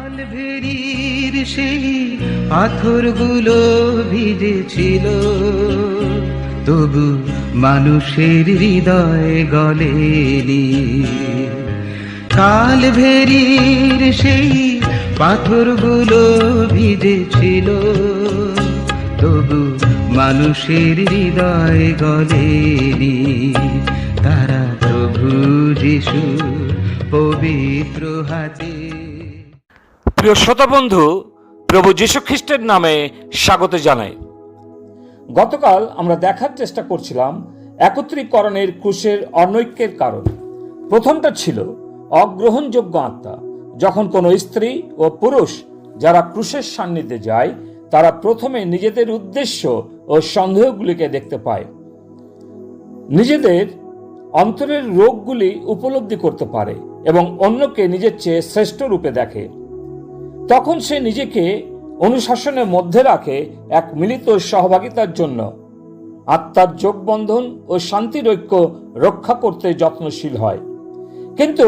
কালভেরির সেই পাথরগুলো ভিজেছিল, তবু মানুষের হৃদয় গলেনি। কালভেরির সেই পাথরগুলো ভিজেছিল, তবু মানুষের হৃদয় গলেনি। তারা প্রভু যিশু পবিত্র হাতে। প্রিয় শ্রোতা বন্ধু, প্রভু যীশু খ্রিস্টের নামে স্বাগত জানাই। গতকাল আমরা দেখার চেষ্টা করছিলাম একত্রীকরণের ক্রুশের অনৈক্যের কারণ। প্রথমটা ছিল অগ্রহণযোগ্য আত্মা। যখন কোনো স্ত্রী ও পুরুষ যারা ক্রুশের সান্নিধ্যে যায়, তারা প্রথমে নিজেদের উদ্দেশ্য ও সন্দেহগুলিকে দেখতে পায়, নিজেদের অন্তরের রোগগুলি উপলব্ধি করতে পারে এবং অন্যকে নিজের চেয়ে শ্রেষ্ঠ রূপে দেখে। তখন সে নিজেকে অনুশাসনের মধ্যে রাখে এক মিলিত সহভাগিতার জন্য আত্মার যোগবন্ধন ও শান্তির ঐক্য রক্ষা করতে যত্নশীল হয়। কিন্তু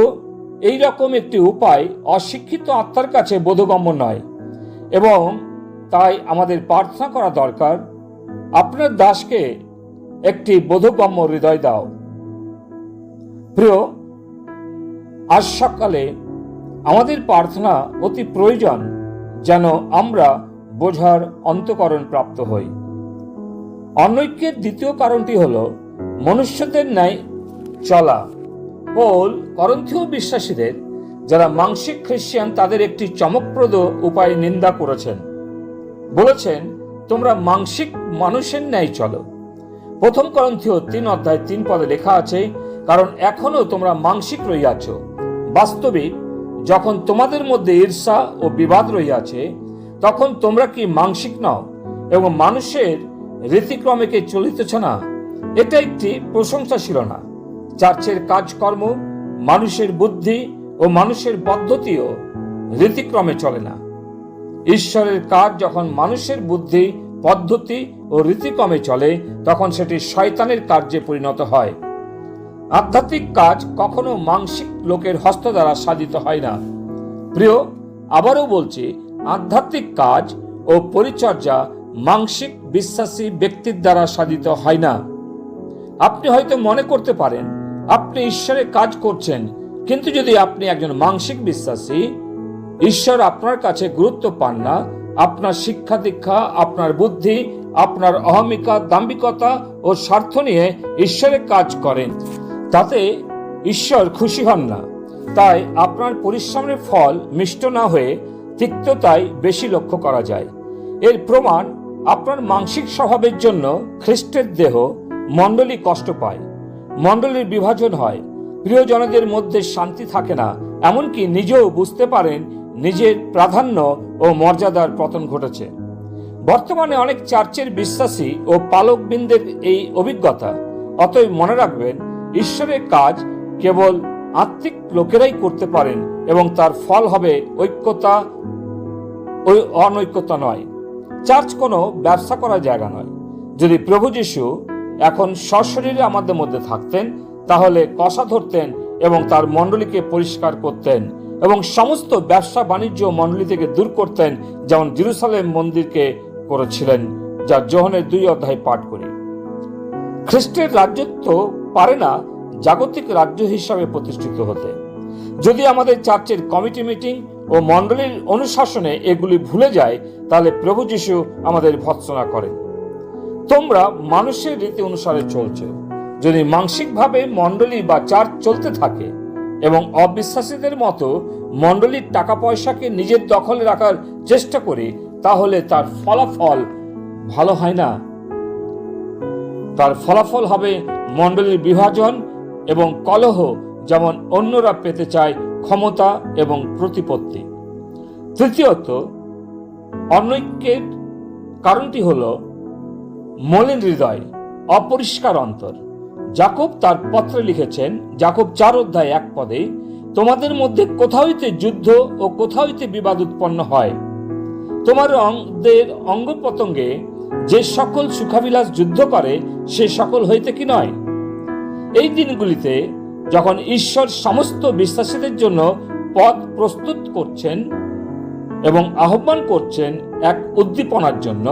এই রকম একটি উপায় অশিক্ষিত আত্মার কাছে বোধগম্য নয়, এবং তাই আমাদের প্রার্থনা করা দরকার, আপনার দাসকে একটি বোধগম্য হৃদয় দাও। প্রিয়, আজ সকালে আমাদের প্রার্থনা অতি প্রয়োজন, যেন আমরা বোঝার অন্তঃকরণ প্রাপ্ত হই। অনৈক্যের দ্বিতীয় কারণটি হল মনুষ্যদের ন্যায় চলা। পৌল করন্থীয় বিশ্বাসীদের যারা মাংসিক খ্রিস্টান তাদের একটি চমকপ্রদ উপায়ে নিন্দা করেছেন। বলেছেন, তোমরা মাংসিক মানুষের ন্যায় চলো। প্রথম করন্থীয় 3:3 লেখা আছে, কারণ এখনো তোমরা মাংসিক রইয়াছ। বাস্তবিক যখন তোমাদের মধ্যে ঈর্ষা ও বিবাদ রইয়াছে, তখন তোমরা কি মাংসিক নও এবং মানুষের রীতিক্রমে কে চলিতেছ না? এটা একটি প্রশংসা ছিল না। চার্চের কাজকর্ম, মানুষের বুদ্ধি ও মানুষের পদ্ধতিও রীতিক্রমে চলে না। ঈশ্বরের কাজ যখন মানুষের বুদ্ধি, পদ্ধতি ও রীতিক্রমে চলে, তখন সেটি শয়তানের কার্যে পরিণত হয়। আধ্যাত্মিক কাজ কখনো মাংসিক লোকের হস্ত দ্বারা সাধিত হয় না। প্রিয়, আবারও বলছি, আধ্যাত্মিক কাজ ও পরিচর্যা মাংসিক বিশ্বাসী ব্যক্তির দ্বারা সাধিত হয় না। আপনি হয়তো মনে করতে পারেন আপনি ঈশ্বরের কাজ করছেন, কিন্তু যদি আপনি একজন মাংসিক বিশ্বাসী, ঈশ্বর আপনার কাছে গুরুত্ব পান না। আপনার শিক্ষা দীক্ষা, আপনার বুদ্ধি, আপনার অহমিকা, দাম্ভিকতা ও স্বার্থ নিয়ে ঈশ্বরের কাজ করেন, তাতে ঈশ্বর খুশি হন না। তাই আপনার পরিশ্রমের ফল মিষ্ট না হয়ে তিক্ততাই বেশি লক্ষ্য করা যায়। এর প্রমাণ, আপনার মাংসিক স্বভাবের জন্য খ্রিস্টের দেহ মণ্ডলী কষ্ট পায়, মণ্ডলীর বিভাজন হয়, প্রিয়জনদের মধ্যে শান্তি থাকে না, এমনকি নিজেও বুঝতে পারেন নিজের প্রাধান্য ও মর্যাদার পতন ঘটেছে। বর্তমানে অনেক চার্চের বিশ্বাসী ও পালকবৃন্দের এই অভিজ্ঞতা। অতএব মনে রাখবেন, ঈশ্বরের কাজ কেবল আত্মিক লোকেরাই করতে পারেন এবং তার ফল হবে ঐক্যতা ও অনৈক্যতা নয়। চার্চ কোনো ব্যবসা করার জায়গা নয়। যদি প্রভু যীশু এখন সশরীরে আমাদের মধ্যে থাকতেন, তাহলে কষা ধরতেন এবং তার মণ্ডলীকে পরিষ্কার করতেন এবং সমস্ত ব্যবসা বাণিজ্য মণ্ডলী থেকে দূর করতেন, যেমন জেরুসালেম মন্দিরকে করেছিলেন, যা যোহনের 2 পাঠ করি। খ্রিস্টের রাজ্যত্ব পারে না জাগতিক রাজ্য হিসাবে প্রতিষ্ঠিত হতে। যদি আমাদের চার্চের কমিটি মিটিং ও মণ্ডলীর অনুশাসনে এগুলি ভুলে যায়, তাহলে প্রভু যীশু আমাদের ভৎসনা করেন। তোমরা মানুষের রীতি অনুসারে চলছ। যদি মানসিকভাবে মণ্ডলী বা চার্চ চলতে থাকে এবং অবিশ্বাসীদের মতো মণ্ডলীর টাকা পয়সাকে নিজের দখলে রাখার চেষ্টা করি, তাহলে তার ফলাফল ভালো হয় না। তার ফলাফল হবে মণ্ডলীর বিভাজন এবং কলহ, যেমন অন্যরা পেতে চায় ক্ষমতা এবং প্রতিপত্তি। তৃতীয়ত, অনৈক্যের কারণটি হল মলিন হৃদয়, অপরিষ্কার অন্তর। যাকব তার পত্রে লিখেছেন, যাকব 4:1, তোমাদের মধ্যে কোথা হইতে যুদ্ধ ও কোথা হইতে বিবাদ উৎপন্ন হয়। তোমাদের অঙ্গ প্রত্যঙ্গে যে সকল সুখাবিলাস যুদ্ধ করে, সে সকল হইতে কি নয়? এই দিনগুলিতে যখন ঈশ্বর সমস্ত বিশ্বাসীদের জন্য পথ প্রস্তুত করছেন, এবং আহ্বান করছেন এক উদ্দীপনার জন্য,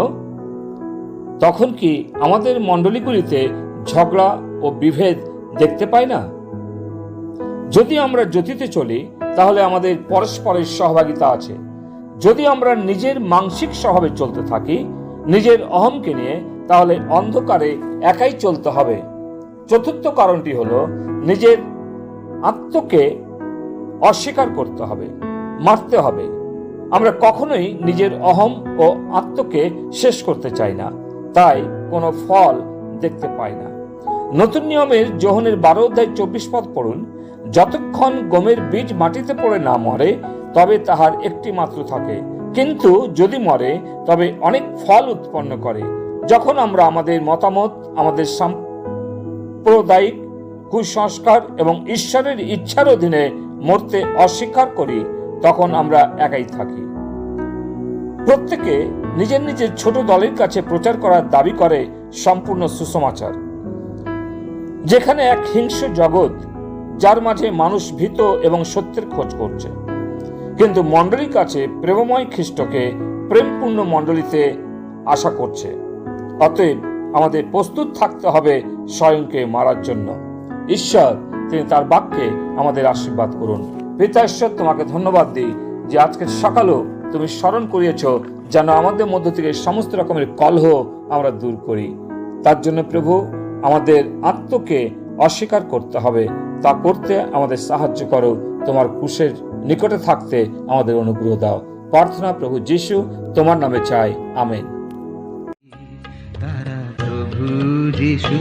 তখন কি আমাদের মণ্ডলীগুলিতে ঝগড়া ও বিভেদ দেখতে পাই না? যদি আমরা জ্যোতিতে চলি তাহলে আমাদের পরস্পরের সহভাগিতা আছে। যদি আমরা নিজের মানসিক স্বভাবে চলতে থাকি, নিজের অহংকে নিয়ে, তাহলে অন্ধকারে একাই চলতে হবে। চতুর্থ কারণটি হলো নিজের আত্মকে অস্বীকার করতে হবে, মারতে হবে। আমরা কখনোই নিজের অহম ও আত্মকে শেষ করতে চাই না, তাই কোনো ফল দেখতে পাই না। নতুন নিয়মের যোহনের 12:24 পড়ুন। যতক্ষণ গমের বীজ মাটিতে পড়ে না মরে, তবে তাহার একটি মাত্র থাকে, কিন্তু যদি মরে তবে অনেক ফল উৎপন্ন করে। যখন আমরা আমাদের মতামত, আমাদের সাম্প্রদায়িক কুসংস্কার এবং ঈশ্বরের ইচ্ছার অধীনে মরতে অস্বীকার করি, তখন আমরা একাই থাকি। প্রত্যেকে নিজের নিজের ছোট দলের কাছে প্রচার করার দাবি করে সম্পূর্ণ সুসমাচার, যেখানে এক হিংস্র জগৎ, যার মাঝে মানুষ ভীত এবং সত্যের খোঁজ করছে। কিন্তু মণ্ডলীর কাছে প্রেমময় খ্রিস্টকে প্রেমপূর্ণ মণ্ডলীতে আশা করছে। অতএব আমাদের প্রস্তুত থাকতে হবে স্বয়ংকে মারার জন্য। ঈশ্বর তিনি তার বাক্যে আমাদের আশীর্বাদ করুন। পিতা ঈশ্বর, তোমাকে ধন্যবাদ দিই যে আজকের সকালেও তুমি স্মরণ করিয়েছ যেন আমাদের মধ্য থেকে সমস্ত রকমের কলহ আমরা দূর করি। তার জন্য প্রভু, আমাদের আত্মকে অস্বীকার করতে হবে। তা করতে আমাদের সাহায্য করো। তোমার ক্রুশের নিকটে থাকতে আমাদের অনুগ্রহ দাও। প্রার্থনা প্রভু যিশু তোমার নামে চাই, আমেন। তারা প্রভু যিশু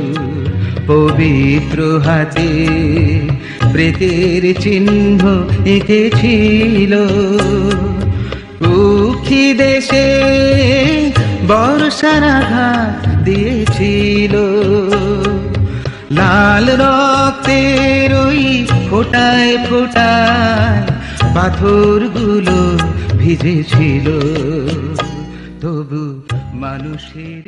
পবিত্র হাতে প্রেতের চিহ্ন এঁকেছিল। উখি দেশে বর্ষার আঘাত দিয়েছিল। লাল রক্তের ওই ফোটায় ফোটায় পাথরগুলো ভিজেছিল, তবু মানুষের